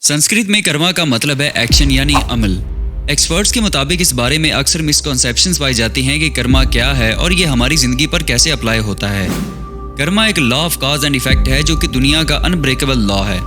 संस्कृत में कर्मा का मतलब है एक्शन यानी अमल। एक्सपर्ट्स के मुताबिक इस बारे में अक्सर मिसकॉन्सेप्शंस पाई जाती हैं कि कर्मा क्या है और ये हमारी जिंदगी पर कैसे अप्लाई होता है। कर्मा एक law of cause and effect है जो कि दुनिया का अनब्रेकेबल लॉ है।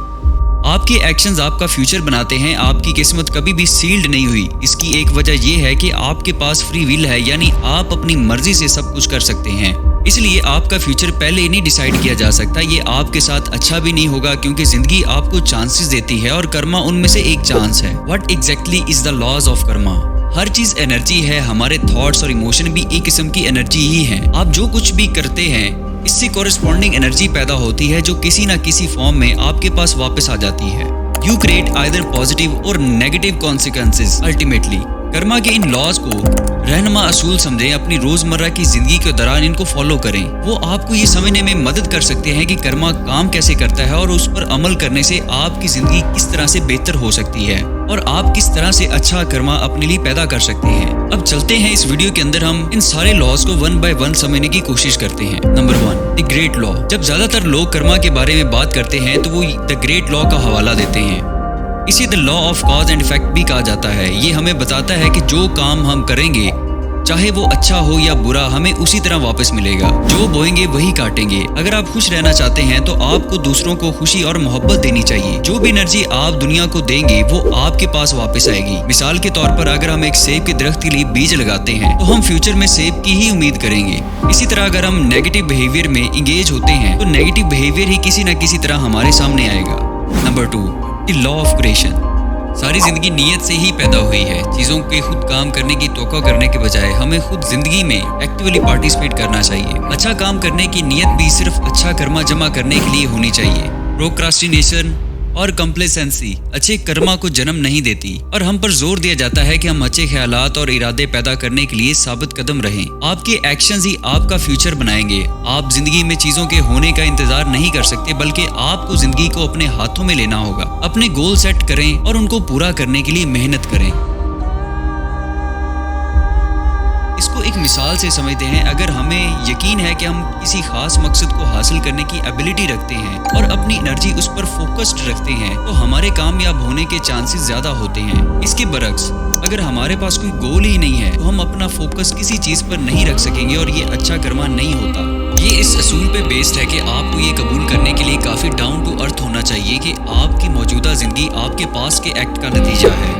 आपके एक्शंस आपका फ्यूचर बनाते हैं। आपकी किस्मत कभी भी सील्ड नहीं हुई। इसकी एक वजह यह है कि आपके पास फ्री विल है, यानी आप अपनी मर्जी से सब कुछ कर सकते हैं। इसलिए आपका फ्यूचर पहले ही नहीं डिसाइड किया जा सकता। ये आपके साथ अच्छा भी नहीं होगा क्योंकि जिंदगी आपको चांसेस देती है और कर्मा उनमें से एक चांस है। What exactly is the laws of karma? हर चीज एनर्जी है। हमारे थॉट्स और इमोशन भी एक किस्म की एनर्जी ही है। आप जो कुछ भी करते हैं इससे कॉरेस्पॉन्डिंग एनर्जी पैदा होती है जो किसी न किसी फॉर्म में आपके पास वापस आ जाती है। यू क्रिएट आइदर पॉजिटिव और नेगेटिव कॉन्सिक्वेंसेज। अल्टीमेटली कर्मा के इन लॉज को रहनुमा असूल समझें। अपनी रोजमर्रा की जिंदगी के दौरान इनको फॉलो करें। वो आपको ये समझने में मदद कर सकते हैं कि कर्मा काम कैसे करता है और उस पर अमल करने से आपकी जिंदगी किस तरह से बेहतर हो सकती है और आप किस तरह से अच्छा कर्मा अपने लिए पैदा कर सकते हैं। अब चलते हैं इस वीडियो के अंदर हम इन सारे लॉज को वन बाय वन समझने की कोशिश करते हैं। Number 1, the great law. जब ज्यादातर लोग कर्मा के बारे में बात करते हैं तो वो द ग्रेट लॉ का हवाला देते हैं। इसे the law of cause and effect भी कहा जाता है। ये हमें बताता है कि जो काम हम करेंगे चाहे वो अच्छा हो या बुरा, हमें उसी तरह वापस मिलेगा। जो बोएंगे वही काटेंगे। अगर आप खुश रहना चाहते हैं तो आपको दूसरों को खुशी और मोहब्बत देनी चाहिए। जो भी एनर्जी आप दुनिया को देंगे वो आपके पास वापस आएगी। मिसाल के तौर पर अगर हम एक सेब के दरख्त के लिए बीज लगाते हैं तो हम फ्यूचर में सेब की ही उम्मीद करेंगे। इसी तरह अगर हम नेगेटिव बिहेवियर में इंगेज होते हैं तो नेगेटिव बिहेवियर ही किसी न किसी तरह हमारे सामने आएगा। Number 2, the law of creation. सारी जिंदगी नियत से ही पैदा हुई है। चीजों के खुद काम करने की तवक्को करने के बजाय हमें खुद जिंदगी में एक्टिवली पार्टिसिपेट करना चाहिए। अच्छा काम करने की नियत भी सिर्फ अच्छा कर्मा जमा करने के लिए होनी चाहिए। प्रोक्रास्टिनेशन और कंप्लेसेंसी अच्छे कर्मा को जन्म नहीं देती और हम पर जोर दिया जाता है कि हम अच्छे ख्यालात और इरादे पैदा करने के लिए साबित कदम रहें। आपके एक्शंस ही आपका फ्यूचर बनाएंगे। आप जिंदगी में चीजों के होने का इंतजार नहीं कर सकते, बल्कि आपको जिंदगी को अपने हाथों में लेना होगा। अपने गोल सेट करें और उनको पूरा करने के लिए मेहनत करें। इसको एक मिसाल से समझते हैं। अगर हमें यकीन है कि हम किसी खास मकसद को हासिल करने की एबिलिटी रखते हैं और अपनी एनर्जी उस पर फोकस्ड रखते हैं तो हमारे कामयाब होने के चांसेस ज्यादा होते हैं। इसके बरक्स अगर हमारे पास कोई गोल ही नहीं है तो हम अपना फोकस किसी चीज पर नहीं रख सकेंगे और ये अच्छा कर्मा नहीं होता। ये इस असूल पे बेस्ड है कि आपको ये कबूल करने के लिए काफी डाउन टू अर्थ होना चाहिए कि आपकी मौजूदा जिंदगी आपके पास के एक्ट का नतीजा है।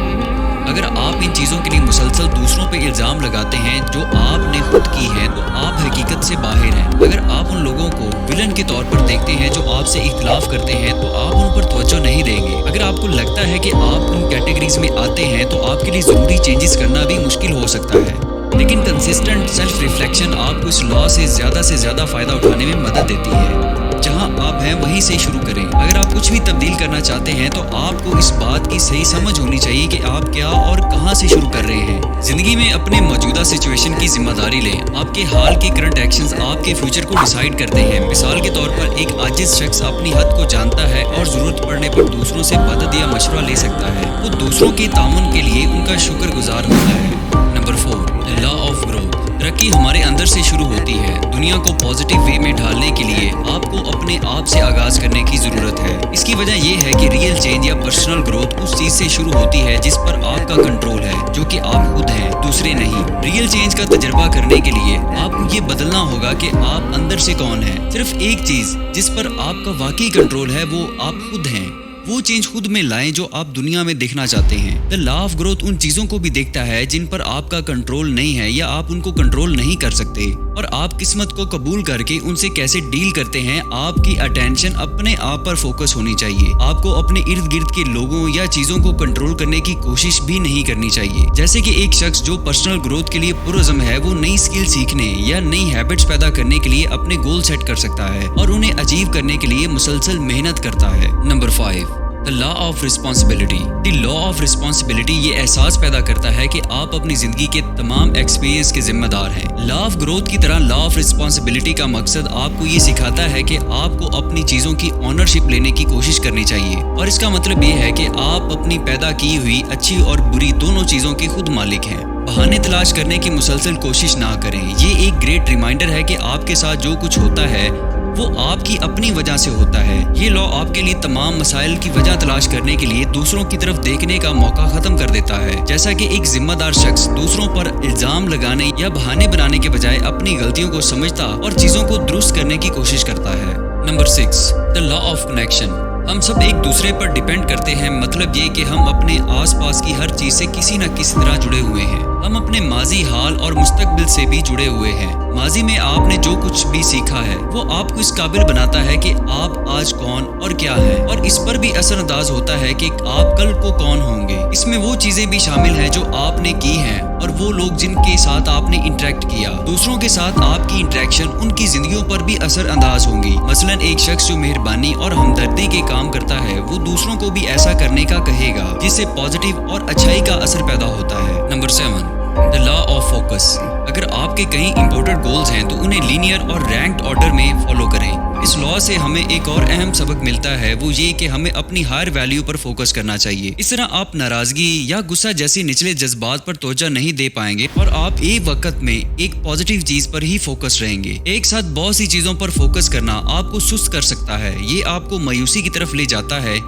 अगर आप इन चीज़ों के लिए मुसलसल दूसरों पे इल्ज़ाम लगाते हैं जो आपने खुद की है तो आप हकीकत से बाहर हैं। अगर आप उन लोगों को विलन के तौर पर देखते हैं जो आपसे इख्तिलाफ करते हैं तो आप उन पर तवज्जो नहीं देंगे। अगर आपको लगता है कि आप उन कैटेगरीज में आते हैं तो आपके लिए ज़रूरी चेंजेस करना भी मुश्किल हो सकता है। लेकिन कंसिस्टेंट सेल्फ रिफ्लेक्शन आपको इस लॉ से ज़्यादा फ़ायदा उठाने में मदद देती है। जहां आप हैं वहीं से शुरू करें। अगर आप कुछ भी तब्दील करना चाहते हैं तो आपको इस बात की सही समझ होनी चाहिए कि आप क्या और कहां से शुरू कर रहे हैं। जिंदगी में अपने मौजूदा सिचुएशन की जिम्मेदारी लें। आपके हाल के करंट एक्शंस आपके फ्यूचर को डिसाइड करते हैं। मिसाल के तौर पर एक आजिज शख्स अपनी हद को जानता है और जरूरत पड़ने पर दूसरों से मदद या मशवरा ले सकता है। वो दूसरों के ताउन के लिए उनका शुक्रगुजार होता है। Number 4, law of growth. तरक्की हमारे अंदर से शुरू होती है। दुनिया को पॉजिटिव वे में ढालने के लिए आपको अपने आप से आगाज करने की जरूरत है। इसकी वजह यह है कि रियल चेंज या पर्सनल ग्रोथ उस चीज से शुरू होती है जिस पर आपका कंट्रोल है, जो कि आप खुद हैं, दूसरे नहीं। रियल चेंज का तजर्बा करने के लिए आपको ये बदलना होगा कि आप अंदर से कौन है। सिर्फ एक चीज जिस पर आपका वाकई कंट्रोल है वो आप खुद हैं। वो चेंज खुद में लाएं जो आप दुनिया में देखना चाहते हैं। द लॉ ऑफ ग्रोथ उन चीजों को भी देखता है जिन पर आपका कंट्रोल नहीं है या आप उनको कंट्रोल नहीं कर सकते और आप किस्मत को कबूल करके उनसे कैसे डील करते हैं। आपकी अटेंशन अपने आप पर फोकस होनी चाहिए। आपको अपने इर्द गिर्द के लोगों या चीजों को कंट्रोल करने की कोशिश भी नहीं करनी चाहिए। जैसे कि एक शख्स जो पर्सनल ग्रोथ के लिए पुरज़म है वो नई स्किल सीखने या नई हैबिट्स पैदा करने के लिए अपने गोल सेट कर सकता है और उन्हें अचीव करने के लिए मुसलसल मेहनत करता है। Number 5, the law of responsibility. The law of responsibility ये एहसास पैदा करता है कि आप अपनी जिंदगी के तमाम एक्सपीरियंस के जिम्मेदार हैं। लॉ ऑफ ग्रोथ की तरह लॉ ऑफ रिस्पॉन्सिबिलिटी का मकसद आपको ये सिखाता है कि आपको अपनी चीजों की ऑनरशिप लेने की कोशिश करनी चाहिए और इसका मतलब ये है कि आप अपनी पैदा की हुई अच्छी और बुरी दोनों चीजों के खुद मालिक हैं। बहाने तलाश करने की मुसलसल कोशिश ना करें। ये एक ग्रेट रिमाइंडर है कि आपके साथ जो कुछ होता है वो आपकी अपनी वजह से होता है। ये लॉ आपके लिए तमाम मसाइल की वजह तलाश करने के लिए दूसरों की तरफ देखने का मौका खत्म कर देता है। जैसा कि एक जिम्मेदार शख्स दूसरों पर इल्जाम लगाने या बहाने बनाने के बजाय अपनी गलतियों को समझता और चीजों को दुरुस्त करने की कोशिश करता है। Number 6, the law of connection. हम सब एक दूसरे पर डिपेंड करते हैं, मतलब ये कि हम अपने आसपास की हर चीज से किसी न किसी तरह जुड़े हुए हैं। हम अपने माजी, हाल और मुस्तकबिल से भी जुड़े हुए हैं। माजी में आपने जो कुछ भी सीखा है वो आपको इस काबिल बनाता है कि आप आज कौन और क्या है, और इस पर भी असरअंदाज होता है कि आप कल को कौन होंगे। इसमें वो चीजें भी शामिल हैं जो आपने की हैं और वो लोग जिनके साथ आपने इंटरेक्ट किया। दूसरों के साथ आपकी इंटरेक्शन उनकी जिंदगियों पर भी असरअंदाज होंगी। मसलन एक शख्स जो मेहरबानी और हमदर्दी के काम करता है वो दूसरों को भी ऐसा करने का कहेगा, जिससे पॉजिटिव और अच्छाई का असर पैदा होता है। Number 7, the law of focus. अगर आपके कई इंपॉर्टेंट गोल्स हैं तो उन्हें लीनियर और रैंक्ड ऑर्डर में फॉलो करें। इस लॉ से हमें एक और अहम सबक मिलता है, वो ये कि हमें अपनी हायर वैल्यू पर फोकस करना चाहिए। इस तरह आप नाराजगी या गुस्सा जैसी निचले जज्बात पर तवज्जो नहीं दे पाएंगे और आप एक वक्त में एक पॉजिटिव चीज पर ही फोकस रहेंगे। एक साथ बहुत सी चीजों पर फोकस करना आपको सुस्त कर सकता है। ये आपको मायूसी की तरफ ले जाता है।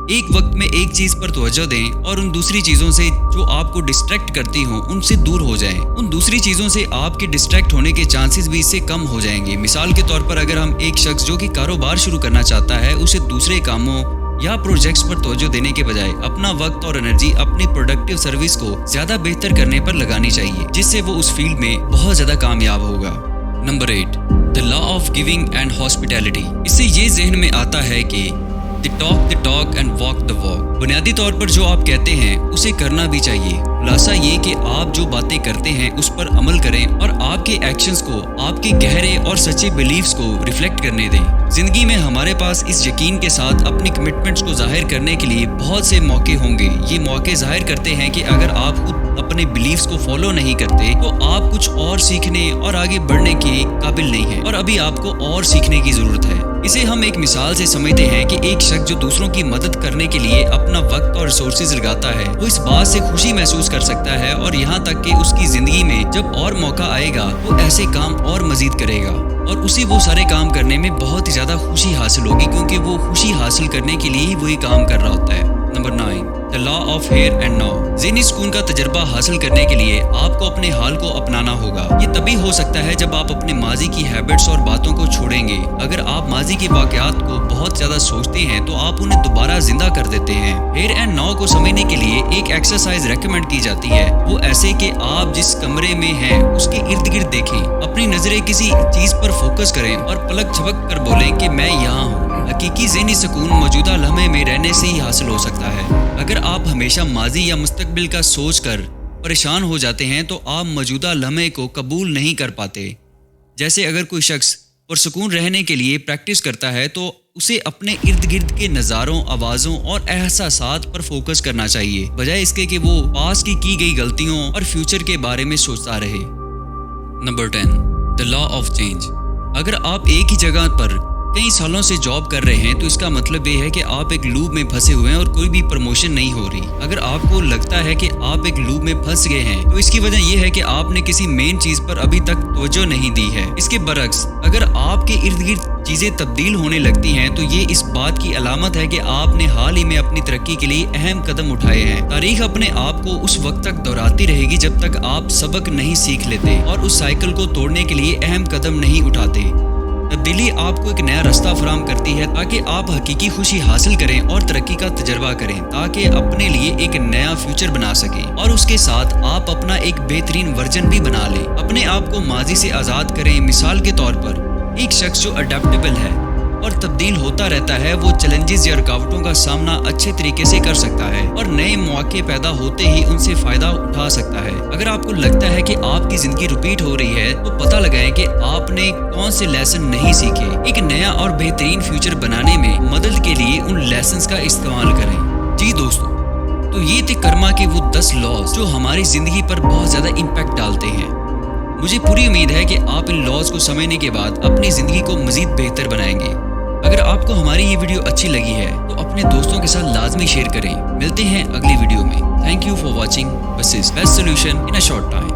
एक वक्त में एक चीज पर तवज्जो दें और उन दूसरी चीजों से जो आपको डिस्ट्रैक्ट करती हो उनसे दूर हो जाएं। उन दूसरी चीजों से आपके डिस्ट्रैक्ट होने के चांसेस भी इससे कम हो जाएंगे। मिसाल के तौर पर अगर हम एक शख्स जो कि कारोबार शुरू करना चाहता है, उसे दूसरे कामों या प्रोजेक्ट्स पर तवज्जो देने के बजाय अपना वक्त और एनर्जी अपनी प्रोडक्टिव सर्विस को ज्यादा बेहतर करने पर लगानी चाहिए, जिससे वो उस फील्ड में बहुत ज्यादा कामयाब होगा। Number 8, the law of giving and hospitality. इससे ये जहन में आता है कि the talk and walk the walk. बुनियादी तौर पर जो आप कहते हैं उसे करना भी चाहिए। खुलासा ये कि आप जो बातें करते हैं उस पर अमल करें और आपके एक्शंस को आपके गहरे और सच्चे बिलीव्स को रिफ्लेक्ट करने दें। जिंदगी में हमारे पास इस यकीन के साथ अपनी कमिटमेंट्स को जाहिर करने के लिए बहुत से मौके होंगे। ये मौके जाहिर करते हैं कि अगर आप खुद अपने बिलीव्स को फॉलो नहीं करते तो आप कुछ और सीखने और आगे बढ़ने के काबिल नहीं हैं और अभी आपको और सीखने की जरूरत है। इसे हम एक मिसाल से समझते हैं कि एक शख्स जो दूसरों की मदद करने के लिए अपना वक्त और रिसोर्सेज लगाता है, वो इस बात से खुशी महसूस कर सकता है और यहाँ तक कि उसकी जिंदगी में जब और मौका आएगा वो ऐसे काम और मजीद करेगा और उसे वो सारे काम करने में बहुत ही ज्यादा खुशी हासिल होगी, क्योंकि वो खुशी हासिल करने के लिए ही वही काम कर रहा होता है। Number 9, the law of here and now. ज़हनी सुकून का तजर्बा हासिल करने के लिए आपको अपने हाल को अपनाना होगा। ये तभी हो सकता है जब आप अपने माजी की हैबिट्स और बातों को छोड़ेंगे। अगर आप माजी के वाकयात को बहुत ज्यादा सोचते हैं तो आप उन्हें दोबारा जिंदा कर देते हैं। हियर एंड नाउ को समझने के लिए एक एक्सरसाइज रेकमेंड की जाती है, वो ऐसे कि आप जिस कमरे में हैं उसके इर्द गिर्द देखें, अपनी नजरें किसी चीज पर फोकस करें और पलक झपक कर बोलें कि मैं यहाँ हूँ। हकीकी ज़हनी सुकून मौजूदा लम्हे में रहने से ही हासिल हो सकता है। अगर आप हमेशा माजी या मुस्तकबिल का सोच कर परेशान हो जाते हैं तो आप मौजूदा लम्हे को कबूल नहीं कर पाते। जैसे अगर कोई शख्स पुरसुकून रहने के लिए प्रैक्टिस करता है तो उसे अपने इर्द गिर्द के नज़ारों, आवाज़ों और एहसासात पर फोकस करना चाहिए, बजाय इसके कि वो पास की गई गलतियों और फ्यूचर के बारे में सोचता रहे। Number 10, the law of change. अगर आप एक ही जगह पर कई सालों से जॉब कर रहे हैं तो इसका मतलब ये है कि आप एक लूप में फंसे हुए हैं और कोई भी प्रमोशन नहीं हो रही। अगर आपको लगता है कि आप एक लूप में फंस गए हैं तो इसकी वजह यह है कि आपने किसी मेन चीज पर अभी तक तवज्जो नहीं दी है। इसके बरक्स अगर आपके इर्द गिर्द चीजें तब्दील होने लगती हैं तो ये इस बात की अलामत है कि आपने हाल ही में अपनी तरक्की के लिए अहम कदम उठाए हैं। तारीख अपने आप को उस वक्त तक दोहराती रहेगी जब तक आप सबक नहीं सीख लेते और उस साइकिल को तोड़ने के लिए अहम कदम नहीं उठाते। तब्दीली आपको एक नया रास्ता फराहम करती है ताकि आप हकीकी खुशी हासिल करें और तरक्की का तजर्बा करें, ताकि अपने लिए एक नया फ्यूचर बना सकें और उसके साथ आप अपना एक बेहतरीन वर्जन भी बना लें। अपने आप को माजी से आज़ाद करें। मिसाल के तौर पर एक शख्स जो अडेप्टेबल है और तब्दील होता रहता है वो चैलेंजेस या रुकावटों का सामना अच्छे तरीके से कर सकता है और नए मौके पैदा होते ही उनसे फायदा उठा सकता है। अगर आपको लगता है कि आपकी जिंदगी रिपीट हो रही है तो पता लगाएं कि आपने कौन से लेसन नहीं सीखे। एक नया और बेहतरीन फ्यूचर बनाने में मदद के लिए उन लेसन्स का इस्तेमाल करें। जी दोस्तों, तो ये थे कर्मा के वो 10 लॉज जो हमारी जिंदगी पर बहुत ज्यादा इम्पैक्ट डालते हैं। मुझे पूरी उम्मीद है कि आप इन लॉज को समझने के बाद अपनी जिंदगी को मजीद बेहतर बनाएंगे। अगर आपको हमारी ये वीडियो अच्छी लगी है तो अपने दोस्तों के साथ लाजमी शेयर करें। मिलते हैं अगली वीडियो में। Thank you for watching. This is best solution in a short time.